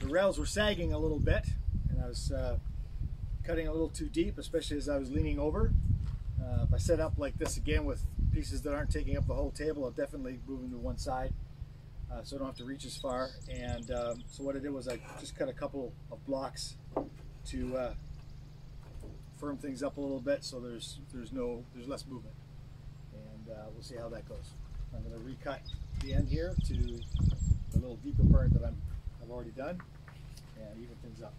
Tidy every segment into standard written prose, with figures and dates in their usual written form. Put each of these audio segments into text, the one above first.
rails were sagging a little bit, and I was cutting a little too deep, especially as I was leaning over. If I set up like this again with pieces that aren't taking up the whole table, I'll definitely move them to one side so I don't have to reach as far. And so what I did was I just cut a couple of blocks to firm things up a little bit, so there's less movement, and we'll see how that goes. I'm going to recut the end here to the little deeper part that I've already done, and even things up.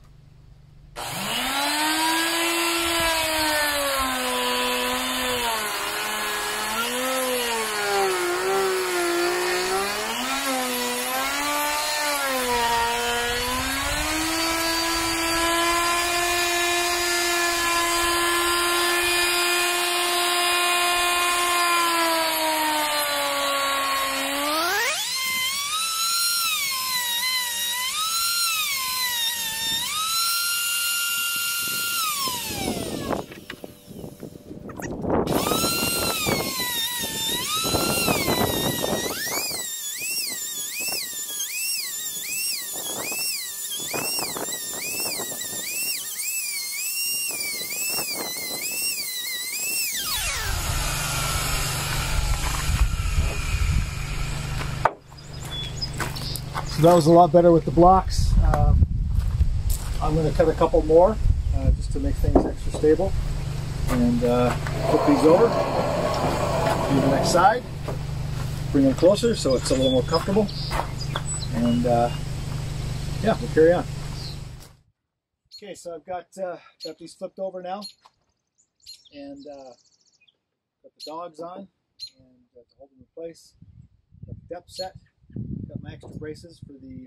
So that was a lot better with the blocks. I'm going to cut a couple more just to make things extra stable, and flip these over, do the next side, bring them closer so it's a little more comfortable, and yeah, we'll carry on. Okay, so I've got these flipped over now, and got the dogs on, and to hold them in place, got the depth set. Got my extra braces for the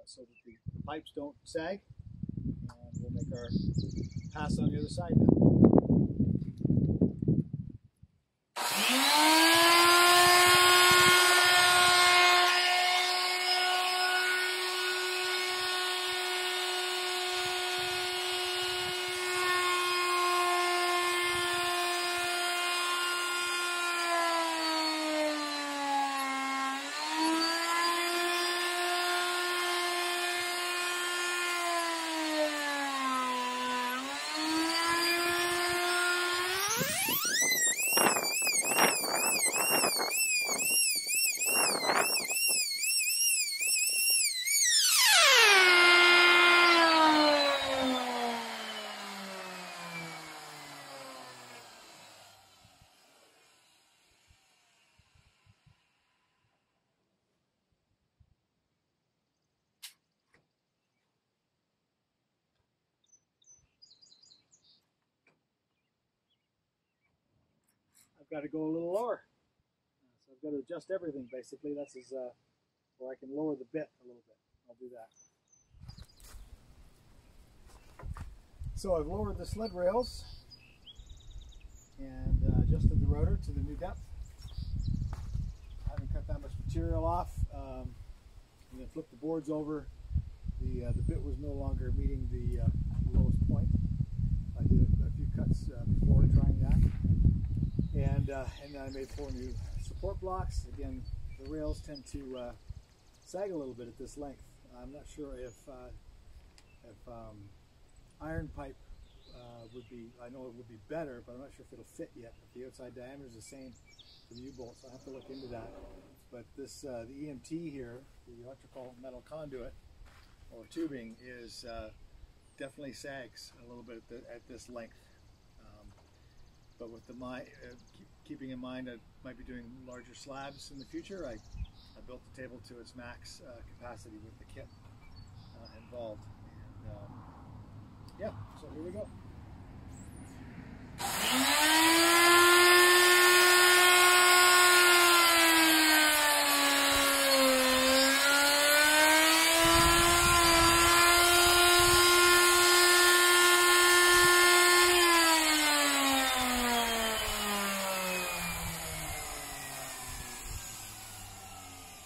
so that the pipes don't sag, and we'll make our pass on the other side now. I've got to go a little lower. So I've got to adjust everything basically. That's where I can lower the bit a little bit. I'll do that. So I've lowered the sled rails and adjusted the rotor to the new depth. I haven't cut that much material off. And then flipped the boards over. The bit was no longer meeting the lowest point. I did a few cuts before trying that. And then I made 4 new support blocks. Again, the rails tend to sag a little bit at this length. I'm not sure if iron pipe would be, I know it would be better, but I'm not sure if it'll fit yet. If the outside diameter is the same for the U-bolts, I'll have to look into that. But this, the EMT here, the electrical metal conduit or tubing, is definitely sags a little bit at this length. But with keeping in mind I might be doing larger slabs in the future, I built the table to its max capacity with the kit involved. And yeah, so here we go.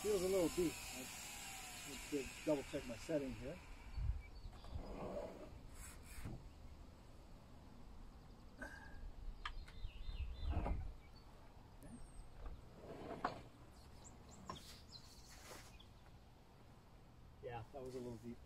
Feels a little deep. Let's double check my setting here. Yeah, That was a little deep.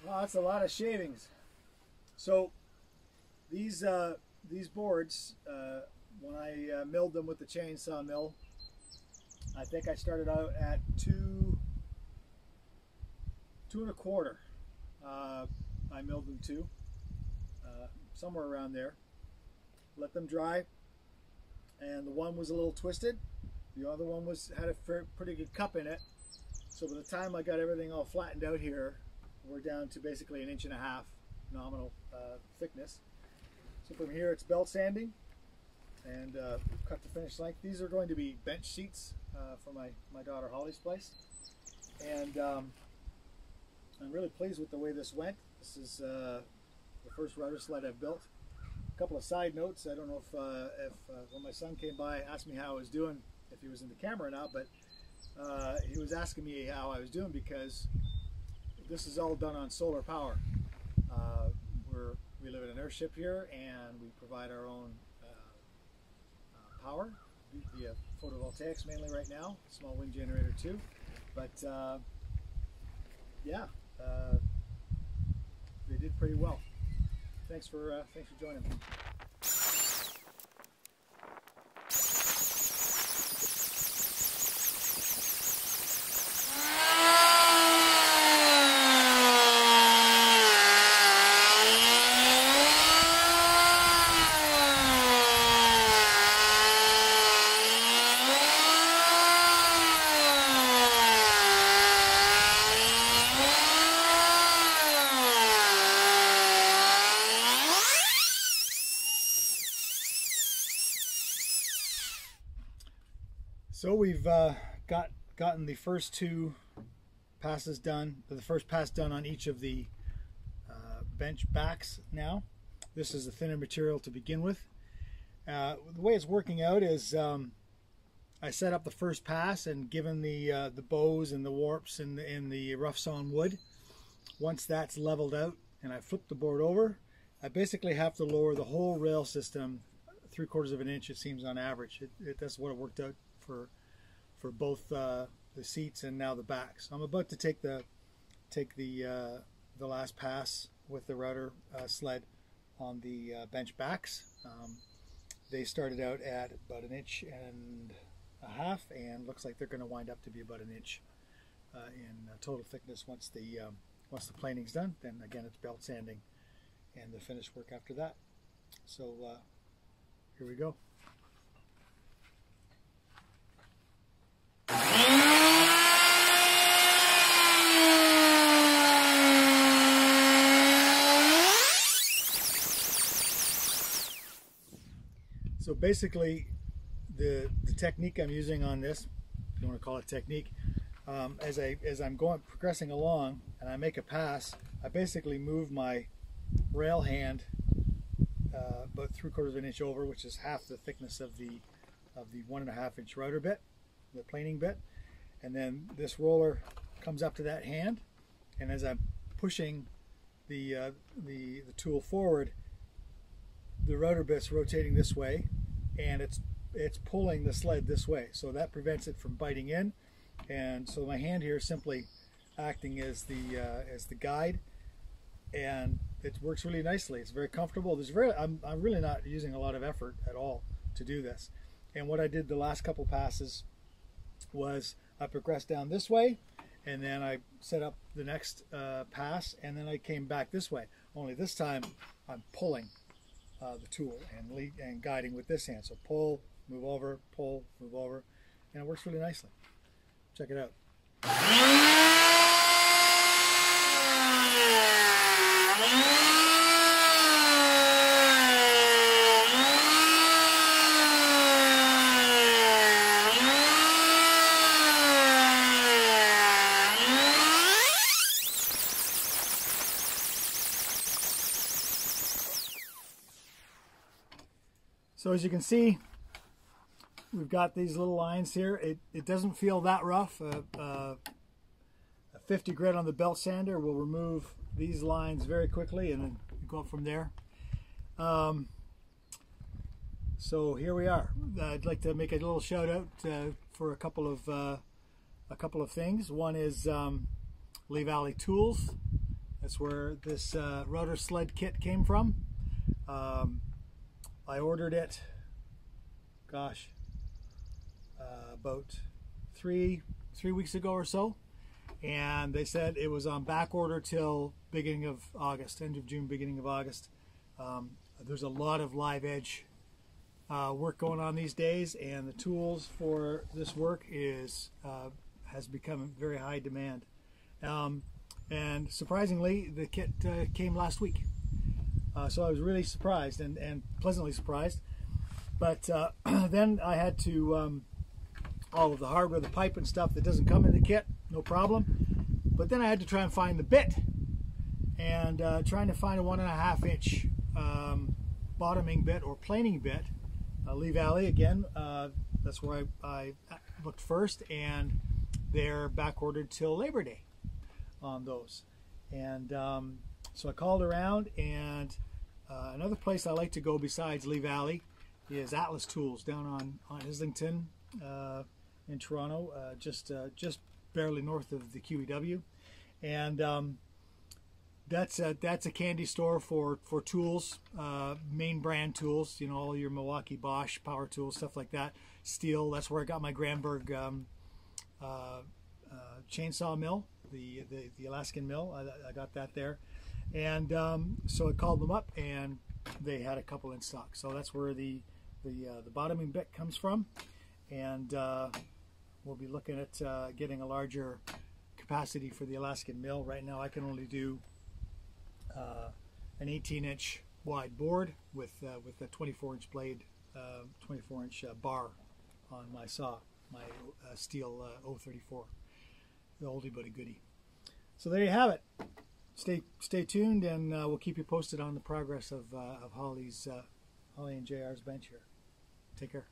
Well, that's a lot of shavings. So these boards, when I milled them with the chainsaw mill, I think I started out at 2.25. I milled them to somewhere around there. Let them dry, and the one was a little twisted. The other one had a pretty good cup in it. So by the time I got everything all flattened out here, we're down to basically 1.5 inches nominal thickness. So from here it's belt sanding and cut to finish length. These are going to be bench seats for my daughter Holly's place. And I'm really pleased with the way this went. This is the first router sled I've built. A couple of side notes. I don't know if when my son came by, asked me how I was doing, if he was in the camera or not, but he was asking me how I was doing because this is all done on solar power. We live in an airship here, and we provide our own power via photovoltaics mainly right now, small wind generator too. But yeah, they did pretty well. Thanks for joining me. So we've gotten the first 2 passes done, the first pass done on each of the bench backs now. This is the thinner material to begin with. The way it's working out is I set up the first pass, and given the bows and the warps and the rough sawn wood, once that's leveled out and I flip the board over, I basically have to lower the whole rail system 3/4 inch, it seems, on average. That's what it worked out for both the seats and now the backs. So I'm about to take the last pass with the router sled on the bench backs. They started out at about 1.5 inches, and looks like they're going to wind up to be about 1 inch in total thickness once the planing's done. Then again, it's belt sanding and the finish work after that. So here we go. So basically, the technique I'm using on this, if you want to call it technique, as I'm progressing along and I make a pass, I basically move my rail hand about 3/4 inch over, which is half the thickness of the 1.5 inch router bit, the planing bit, and then this roller comes up to that hand, and as I'm pushing the tool forward, the router bit's rotating this way, and it's pulling the sled this way, so that prevents it from biting in. And so my hand here is simply acting as the guide, and it works really nicely. It's very comfortable. I'm really not using a lot of effort at all to do this. And what I did the last couple passes was I progressed down this way, and then I set up the next pass, and then I came back this way. Only this time I'm pulling the tool and guiding with this hand. So pull, move over, pull, move over, and it works really nicely. Check it out. So as you can see, we've got these little lines here. It doesn't feel that rough. A 50 grit on the belt sander will remove these lines very quickly, and then go up from there. So here we are. I'd like to make a little shout out for a couple of things. One is Lee Valley Tools. That's where this router sled kit came from. I ordered it, gosh, about three weeks ago or so, and they said it was on back order till beginning of August, end of June, beginning of August. There's a lot of live edge work going on these days, and the tools for this work has become very high demand. And surprisingly, the kit came last week. So I was really surprised and pleasantly surprised. But then I had to, all of the hardware, the pipe and stuff that doesn't come in the kit, no problem. But then I had to try and find the bit. And trying to find a 1.5 inch bottoming bit or planing bit. Lee Valley, again, that's where I looked first. And they're back ordered till Labor Day on those. And so I called around, and another place I like to go besides Lee Valley is Atlas Tools down on Islington in Toronto, just barely north of the QEW, and that's a candy store for tools, main brand tools. You know, all your Milwaukee, Bosch, power tools, stuff like that. Steel. That's where I got my Granberg chainsaw mill, the Alaskan mill. I got that there. And so I called them up, and they had a couple in stock. So that's where the bottoming bit comes from, and we'll be looking at getting a larger capacity for the Alaskan mill. Right now, I can only do an 18-inch wide board with a 24-inch blade, 24-inch bar on my saw, my steel 034, the oldie but a goodie. So there you have it. Stay tuned, and we'll keep you posted on the progress of Holly and JR's bench here. Take care.